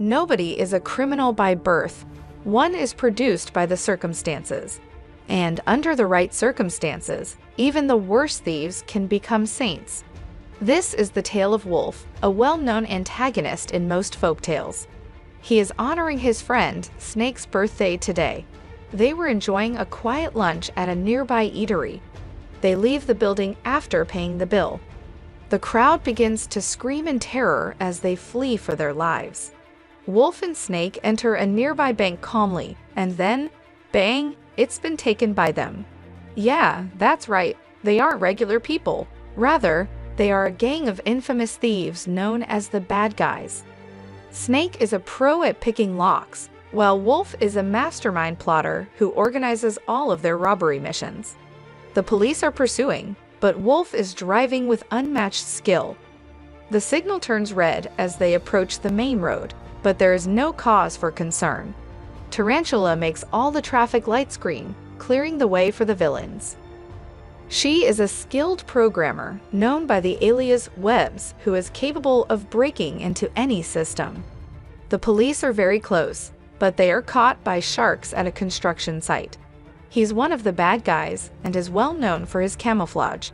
Nobody is a criminal by birth. One is produced by the circumstances. And under the right circumstances, even the worst thieves can become saints. This is the tale of Wolf, a well-known antagonist in most folktales. He is honoring his friend, Snake's birthday today. They were enjoying a quiet lunch at a nearby eatery. They leave the building after paying the bill. The crowd begins to scream in terror as they flee for their lives. Wolf and Snake enter a nearby bank calmly, and then, bang, it's been taken by them. Yeah, that's right, they aren't regular people. Rather, they are a gang of infamous thieves known as the bad guys. Snake is a pro at picking locks, while Wolf is a mastermind plotter who organizes all of their robbery missions. The police are pursuing, but Wolf is driving with unmatched skill. The signal turns red as they approach the main road, but there is no cause for concern. Tarantula makes all the traffic lights green, clearing the way for the villains. She is a skilled programmer known by the alias Webs who is capable of breaking into any system. The police are very close, but they are caught by sharks at a construction site. He's one of the bad guys and is well known for his camouflage.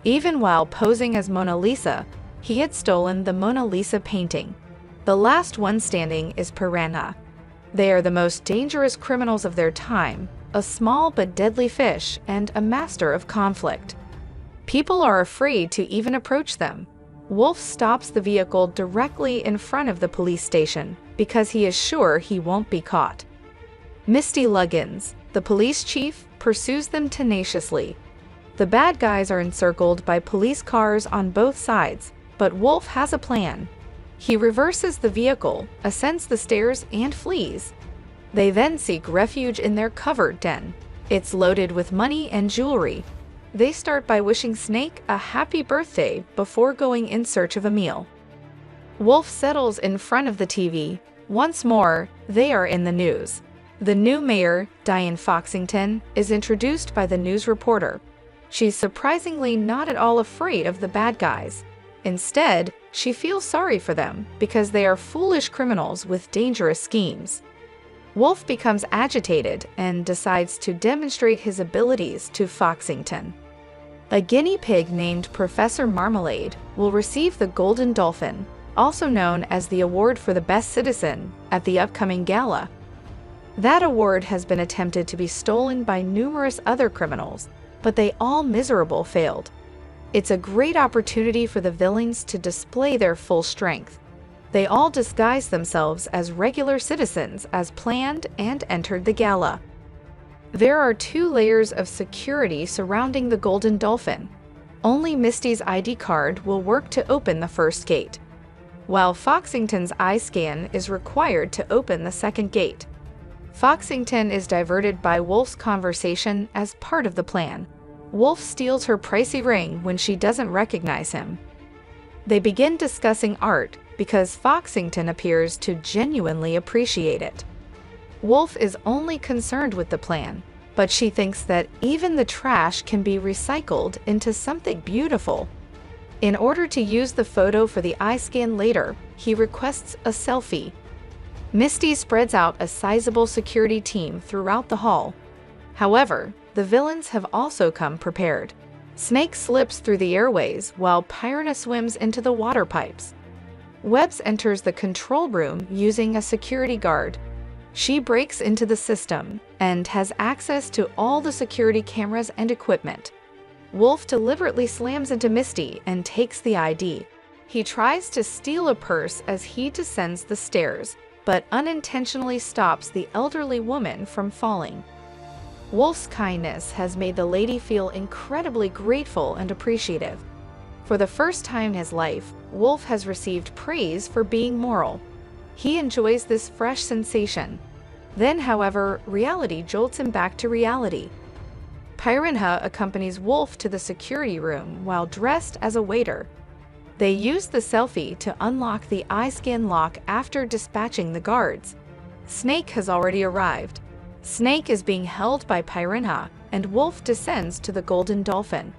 Even while posing as Mona Lisa, he had stolen the Mona Lisa painting. The last one standing is Piranha. They are the most dangerous criminals of their time, a small but deadly fish and a master of conflict. People are afraid to even approach them. Wolf stops the vehicle directly in front of the police station because he is sure he won't be caught. Misty Luggins, the police chief, pursues them tenaciously. The bad guys are encircled by police cars on both sides, but Wolf has a plan. He reverses the vehicle, ascends the stairs, and flees. They then seek refuge in their covered den. It's loaded with money and jewelry. They start by wishing Snake a happy birthday before going in search of a meal. Wolf settles in front of the TV. Once more, they are in the news. The new mayor, Diane Foxington, is introduced by the news reporter. She's surprisingly not at all afraid of the bad guys. Instead, she feels sorry for them because they are foolish criminals with dangerous schemes. Wolf becomes agitated and decides to demonstrate his abilities to Foxington. A guinea pig named Professor Marmalade will receive the Golden Dolphin, also known as the Award for the Best Citizen, at the upcoming gala. That award has been attempted to be stolen by numerous other criminals, but they all miserably failed. It's a great opportunity for the villains to display their full strength. They all disguised themselves as regular citizens as planned and entered the gala. There are 2 layers of security surrounding the Golden Dolphin. Only Misty's ID card will work to open the first gate, while Foxington's eye scan is required to open the second gate. Foxington is diverted by Wolf's conversation as part of the plan. Wolf steals her pricey ring when she doesn't recognize him. They begin discussing art because Foxington appears to genuinely appreciate it. Wolf is only concerned with the plan, but she thinks that even the trash can be recycled into something beautiful. In order to use the photo for the eye scan later, he requests a selfie. Misty spreads out a sizable security team throughout the hall. However, the villains have also come prepared. Snake slips through the airways while Piranha swims into the water pipes. Webs enters the control room using a security guard. She breaks into the system and has access to all the security cameras and equipment. Wolf deliberately slams into Misty and takes the ID. He tries to steal a purse as he descends the stairs, but unintentionally stops the elderly woman from falling. Wolf's kindness has made the lady feel incredibly grateful and appreciative. For the first time in his life, Wolf has received praise for being moral. He enjoys this fresh sensation. Then, however, reality jolts him back to reality. Piranha accompanies Wolf to the security room while dressed as a waiter. They use the selfie to unlock the eye scan lock after dispatching the guards. Snake has already arrived. Snake is being held by Piranha, and Wolf descends to the Golden Dolphin.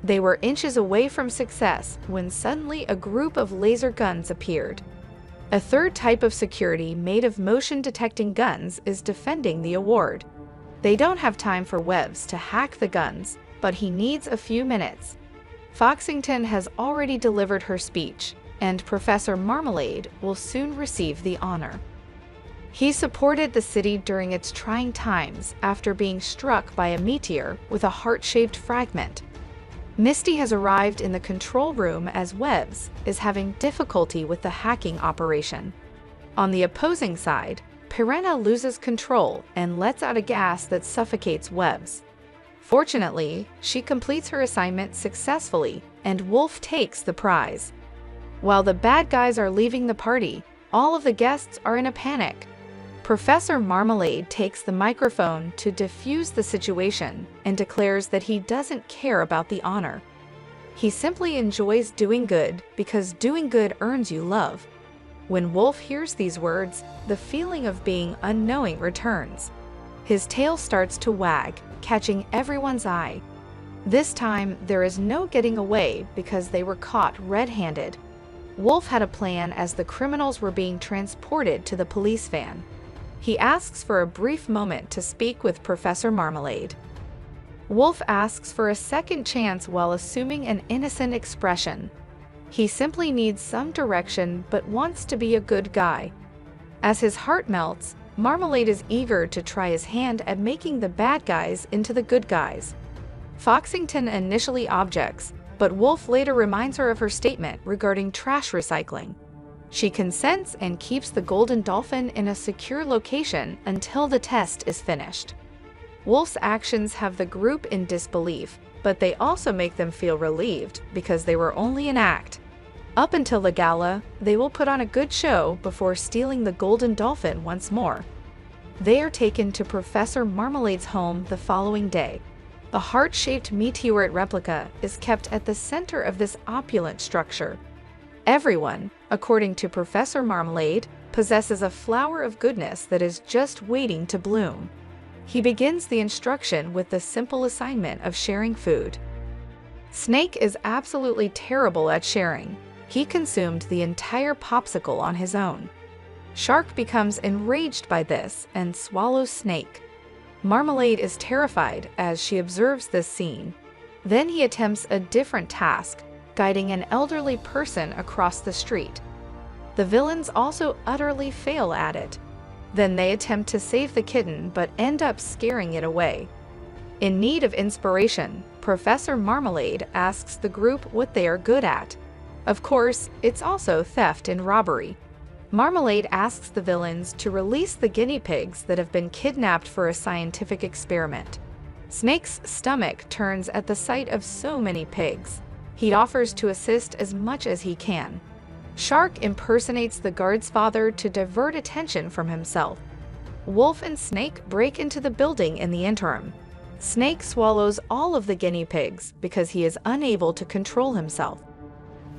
They were inches away from success when suddenly a group of laser guns appeared. A third type of security made of motion-detecting guns is defending the award. They don't have time for Webs to hack the guns, but he needs a few minutes. Foxington has already delivered her speech, and Professor Marmalade will soon receive the honor. He supported the city during its trying times after being struck by a meteor with a heart-shaped fragment. Misty has arrived in the control room as Webs is having difficulty with the hacking operation. On the opposing side, Piranha loses control and lets out a gas that suffocates Webs. Fortunately, she completes her assignment successfully, and Wolf takes the prize. While the bad guys are leaving the party, all of the guests are in a panic. Professor Marmalade takes the microphone to defuse the situation and declares that he doesn't care about the honor. He simply enjoys doing good because doing good earns you love. When Wolf hears these words, the feeling of being unknowing returns. His tail starts to wag, catching everyone's eye. This time, there is no getting away because they were caught red-handed. Wolf had a plan as the criminals were being transported to the police van. He asks for a brief moment to speak with Professor Marmalade. Wolf asks for a second chance while assuming an innocent expression. He simply needs some direction but wants to be a good guy. As his heart melts, Marmalade is eager to try his hand at making the bad guys into the good guys. Foxington initially objects, but Wolf later reminds her of her statement regarding trash recycling. She consents and keeps the golden dolphin in a secure location until the test is finished. Wolf's actions have the group in disbelief, but they also make them feel relieved because they were only an act. Up until the gala, they will put on a good show before stealing the golden dolphin once more. They are taken to Professor Marmalade's home the following day. The heart-shaped meteorite replica is kept at the center of this opulent structure. Everyone, according to Professor Marmalade, possesses a flower of goodness that is just waiting to bloom. He begins the instruction with the simple assignment of sharing food. Snake is absolutely terrible at sharing. He consumed the entire popsicle on his own. Shark becomes enraged by this and swallows Snake. Marmalade is terrified as she observes this scene. Then he attempts a different task, guiding an elderly person across the street. The villains also utterly fail at it. Then they attempt to save the kitten but end up scaring it away. In need of inspiration, Professor Marmalade asks the group what they are good at. Of course, it's also theft and robbery. Marmalade asks the villains to release the guinea pigs that have been kidnapped for a scientific experiment. Snake's stomach turns at the sight of so many pigs. He offers to assist as much as he can. Shark impersonates the guard's father to divert attention from himself. Wolf and Snake break into the building in the interim. Snake swallows all of the guinea pigs because he is unable to control himself.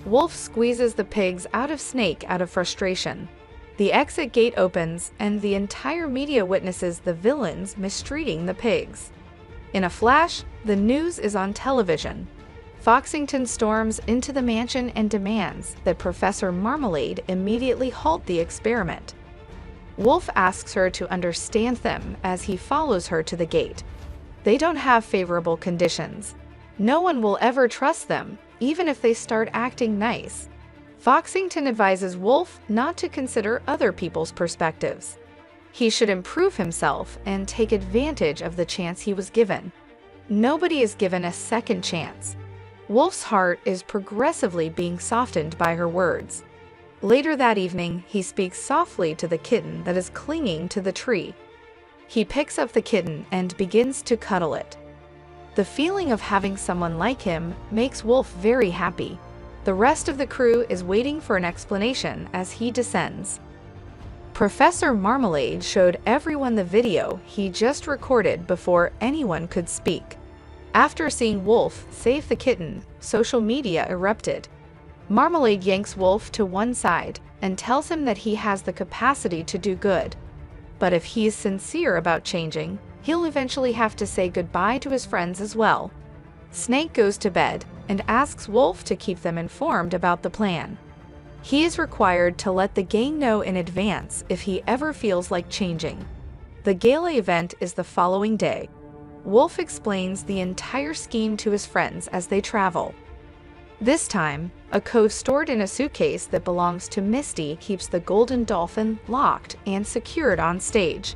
Wolf squeezes the pigs out of Snake out of frustration. The exit gate opens and the entire media witnesses the villains mistreating the pigs. In a flash, the news is on television. Foxington storms into the mansion and demands that Professor Marmalade immediately halt the experiment. Wolf asks her to understand them as he follows her to the gate. They don't have favorable conditions. No one will ever trust them, even if they start acting nice. Foxington advises Wolf not to consider other people's perspectives. He should improve himself and take advantage of the chance he was given. Nobody is given a second chance. Wolf's heart is progressively being softened by her words. Later that evening, he speaks softly to the kitten that is clinging to the tree. He picks up the kitten and begins to cuddle it. The feeling of having someone like him makes Wolf very happy. The rest of the crew is waiting for an explanation as he descends. Professor Marmalade showed everyone the video he just recorded before anyone could speak. After seeing Wolf save the kitten, social media erupted. Marmalade yanks Wolf to one side and tells him that he has the capacity to do good. But if he is sincere about changing, he'll eventually have to say goodbye to his friends as well. Snake goes to bed and asks Wolf to keep them informed about the plan. He is required to let the gang know in advance if he ever feels like changing. The gala event is the following day. Wolf explains the entire scheme to his friends as they travel. This time, a code stored in a suitcase that belongs to Misty keeps the golden dolphin locked and secured on stage.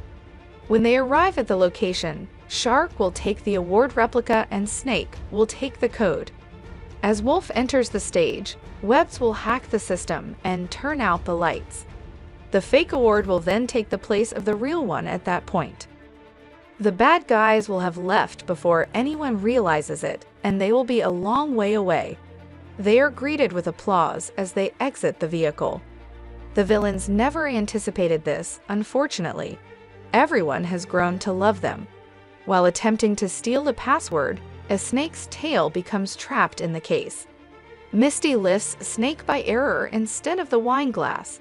When they arrive at the location, Shark will take the award replica and Snake will take the code. As Wolf enters the stage, Webs will hack the system and turn out the lights. The fake award will then take the place of the real one at that point. The bad guys will have left before anyone realizes it, and they will be a long way away. They are greeted with applause as they exit the vehicle. The villains never anticipated this, unfortunately. Everyone has grown to love them. While attempting to steal the password, a snake's tail becomes trapped in the case. Misty lifts Snake by error instead of the wine glass.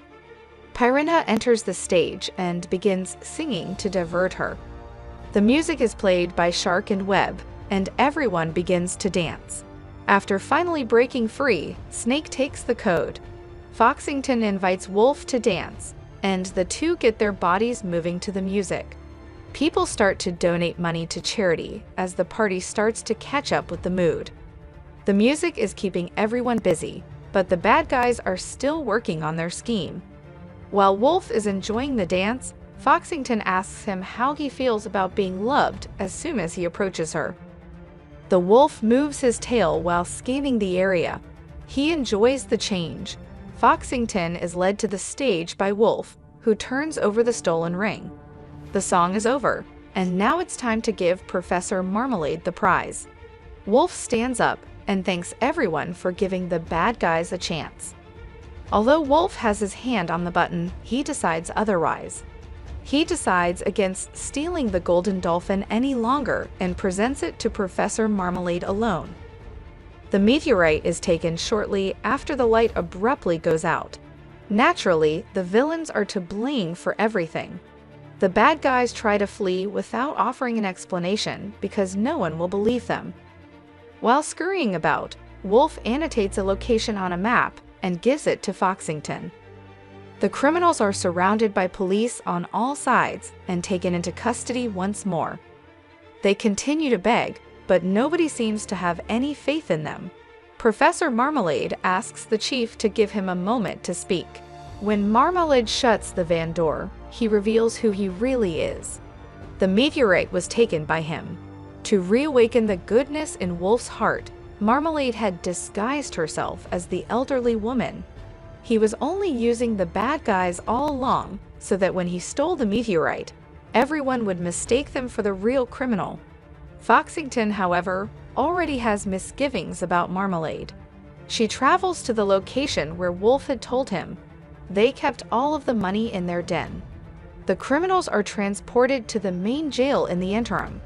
Piranha enters the stage and begins singing to divert her. The music is played by Shark and Web, and everyone begins to dance. After finally breaking free, Snake takes the code. Foxington invites Wolf to dance, and the two get their bodies moving to the music. People start to donate money to charity as the party starts to catch up with the mood. The music is keeping everyone busy, but the bad guys are still working on their scheme. While Wolf is enjoying the dance, Foxington asks him how he feels about being loved as soon as he approaches her. The wolf moves his tail while scanning the area. He enjoys the change. Foxington is led to the stage by Wolf, who turns over the stolen ring. The song is over, and now it's time to give Professor Marmalade the prize. Wolf stands up and thanks everyone for giving the bad guys a chance. Although Wolf has his hand on the button, he decides otherwise. He decides against stealing the golden dolphin any longer and presents it to Professor Marmalade alone. The meteorite is taken shortly after the light abruptly goes out. Naturally, the villains are to blame for everything. The bad guys try to flee without offering an explanation because no one will believe them. While scurrying about, Wolf annotates a location on a map and gives it to Foxington. The criminals are surrounded by police on all sides and taken into custody once more. They continue to beg, but nobody seems to have any faith in them. Professor Marmalade asks the chief to give him a moment to speak. When Marmalade shuts the van door, he reveals who he really is. The meteorite was taken by him. To reawaken the goodness in Wolf's heart, Marmalade had disguised herself as the elderly woman. He was only using the bad guys all along so that when he stole the meteorite, everyone would mistake them for the real criminal. Foxington, however, already has misgivings about Marmalade. She travels to the location where Wolf had told him. They kept all of the money in their den. The criminals are transported to the main jail in the interim.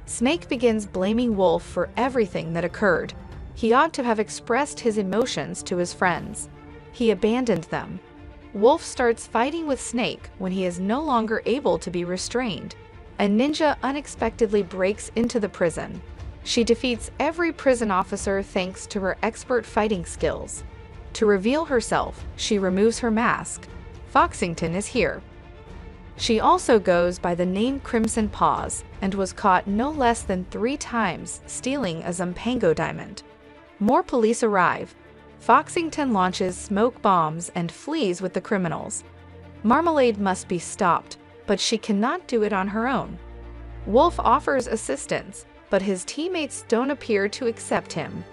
Snake begins blaming Wolf for everything that occurred. He ought to have expressed his emotions to his friends. He abandoned them. Wolf starts fighting with Snake when he is no longer able to be restrained. A ninja unexpectedly breaks into the prison. She defeats every prison officer thanks to her expert fighting skills. To reveal herself, she removes her mask. Foxington is here. She also goes by the name Crimson Paws and was caught no less than 3 times stealing a Zampango diamond. More police arrive. Foxington launches smoke bombs and flees with the criminals. Marmalade must be stopped, but she cannot do it on her own. Wolf offers assistance, but his teammates don't appear to accept him.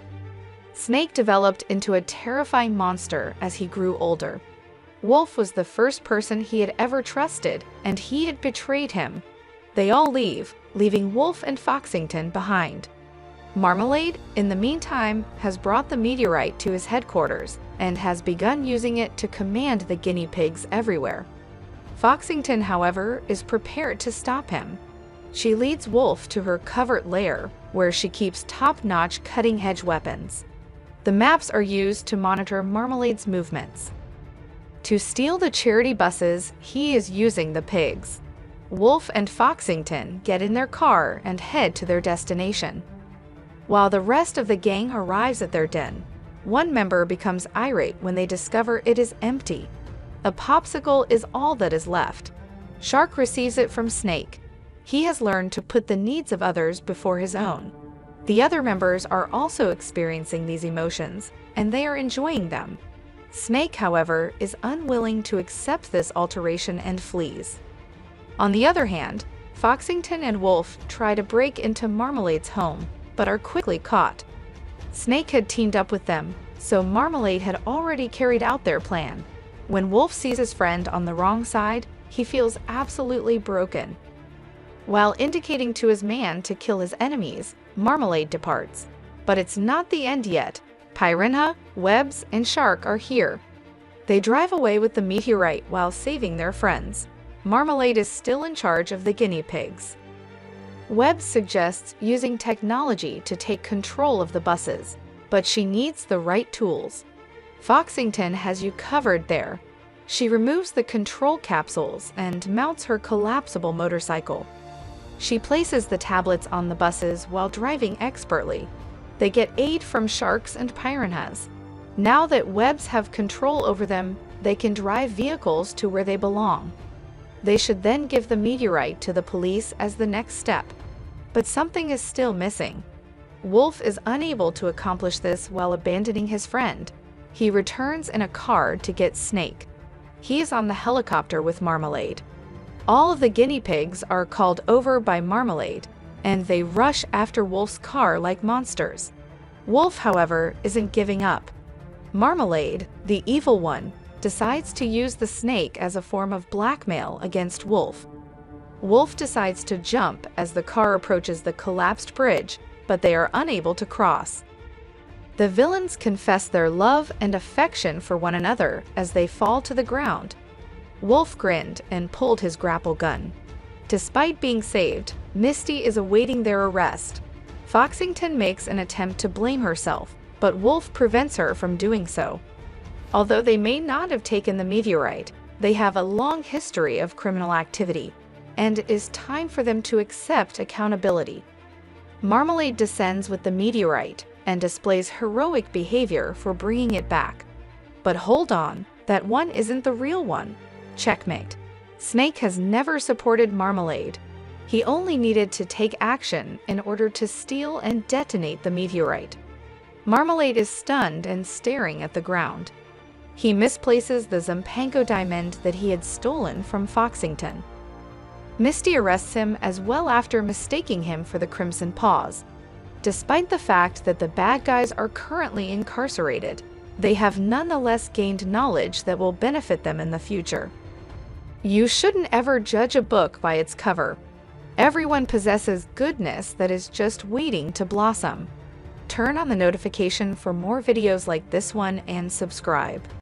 Snake developed into a terrifying monster as he grew older. Wolf was the first person he had ever trusted, and he had betrayed him. They all leave, leaving Wolf and Foxington behind. Marmalade, in the meantime, has brought the meteorite to his headquarters and has begun using it to command the guinea pigs everywhere. Foxington, however, is prepared to stop him. She leads Wolf to her covert lair, where she keeps top-notch cutting-edge weapons. The maps are used to monitor Marmalade's movements. To steal the charity buses, he is using the pigs. Wolf and Foxington get in their car and head to their destination. While the rest of the gang arrives at their den, One member becomes irate when they discover it is empty. A popsicle is all that is left. Shark receives it from Snake. He has learned to put the needs of others before his own. The other members are also experiencing these emotions, and they are enjoying them. Snake, however, is unwilling to accept this alteration and flees. On the other hand, Foxington and Wolf try to break into Marmalade's home, but are quickly caught. Snake had teamed up with them, so Marmalade had already carried out their plan. When Wolf sees his friend on the wrong side, he feels absolutely broken. While indicating to his man to kill his enemies, Marmalade departs. But it's not the end yet. Piranha, Webs, and Shark are here. They drive away with the meteorite while saving their friends. Marmalade is still in charge of the guinea pigs. Webs suggests using technology to take control of the buses, but she needs the right tools. Foxington has you covered there. She removes the control capsules and mounts her collapsible motorcycle. She places the tablets on the buses while driving expertly. They get aid from sharks and piranhas. Now that Webs have control over them, they can drive vehicles to where they belong. They should then give the meteorite to the police as the next step. But something is still missing. Wolf is unable to accomplish this while abandoning his friend. He returns in a car to get Snake. He is on the helicopter with Marmalade. All of the guinea pigs are called over by Marmalade, and they rush after Wolf's car like monsters. Wolf, however, isn't giving up. Marmalade, the evil one, decides to use the snake as a form of blackmail against Wolf. Wolf decides to jump as the car approaches the collapsed bridge, but they are unable to cross. The villains confess their love and affection for one another as they fall to the ground. Wolf grinned and pulled his grapple gun. Despite being saved, Misty is awaiting their arrest. Foxington makes an attempt to blame herself, but Wolf prevents her from doing so. Although they may not have taken the meteorite, they have a long history of criminal activity, and it is time for them to accept accountability. Marmalade descends with the meteorite and displays heroic behavior for bringing it back. But hold on, that one isn't the real one. Checkmate. Snake has never supported Marmalade. He only needed to take action in order to steal and detonate the meteorite. Marmalade is stunned and staring at the ground. He misplaces the Zampango diamond that he had stolen from Foxington. Misty arrests him as well after mistaking him for the Crimson Paws. Despite the fact that the bad guys are currently incarcerated, they have nonetheless gained knowledge that will benefit them in the future. You shouldn't ever judge a book by its cover. Everyone possesses goodness that is just waiting to blossom. Turn on the notification for more videos like this one and subscribe.